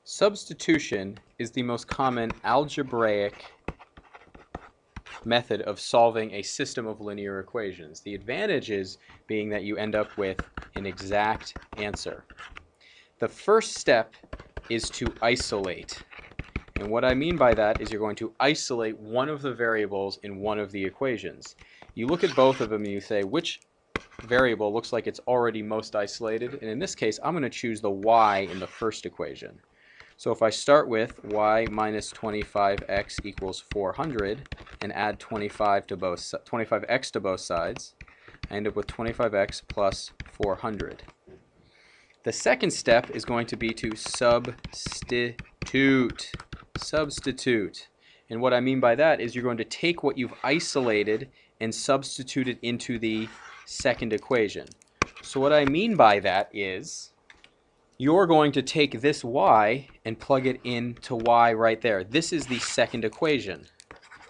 Substitution is the most common algebraic method of solving a system of linear equations. The advantage is being that you end up with an exact answer. The first step is to isolate. And what I mean by that is you're going to isolate one of the variables in one of the equations. You look at both of them and you say, which variable looks like it's already most isolated? And in this case, I'm going to choose the y in the first equation. So if I start with y minus 25x equals 400 and add 25x to both sides, I end up with 25x plus 400. The second step is going to be to substitute. Substitute. And what I mean by that is you're going to take what you've isolated and substitute it into the second equation. So what I mean by that is you're going to take this y and plug it into y right there. This is the second equation.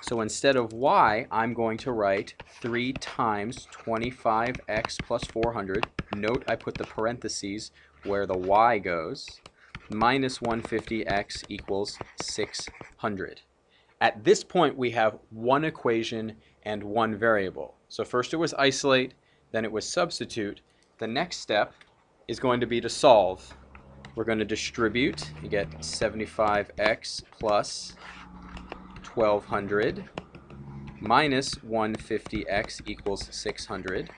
So instead of y, I'm going to write 3 times 25x plus 400. Note I put the parentheses where the y goes. Minus 150x equals 600. At this point, we have one equation and one variable. So first it was isolate, then it was substitute. The next step is going to be to solve. We're going to distribute. You get 75x plus 1200 minus 150x equals 600.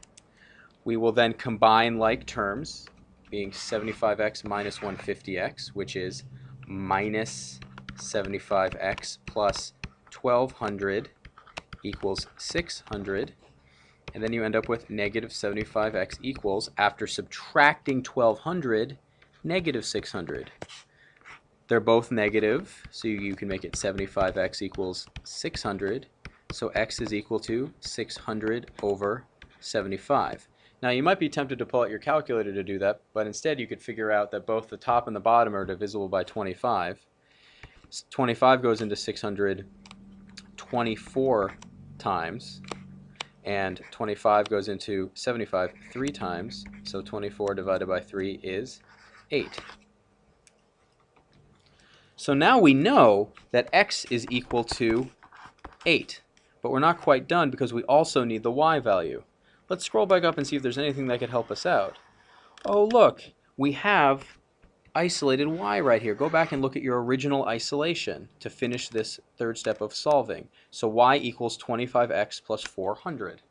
We will then combine like terms, being 75x minus 150x, which is minus 75x plus 1200 equals 600. And then you end up with negative 75x equals, after subtracting 1200, negative 600. They're both negative, so you can make it 75x equals 600. So x is equal to 600 over 75. Now you might be tempted to pull out your calculator to do that, but instead you could figure out that both the top and the bottom are divisible by 25. 25 goes into 600 24 times, and 25 goes into 75 3 times, so 24 divided by 3 is 8. So now we know that x is equal to 8, but we're not quite done because we also need the y value. Let's scroll back up and see if there's anything that could help us out. Oh look, we have isolated y right here. Go back and look at your original isolation to finish this third step of solving. So y equals 25x plus 400.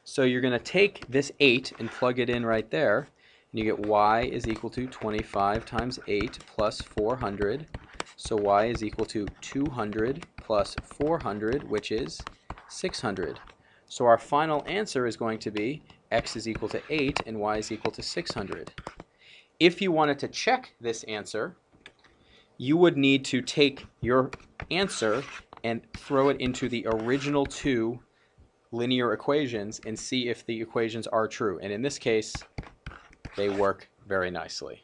So you're going to take this 8 and plug it in right there, and you get y is equal to 25 times 8 plus 400. So y is equal to 200 plus 400, which is 600. So our final answer is going to be x is equal to 8 and y is equal to 600. If you wanted to check this answer, you would need to take your answer and throw it into the original two linear equations and see if the equations are true. And in this case, they work very nicely.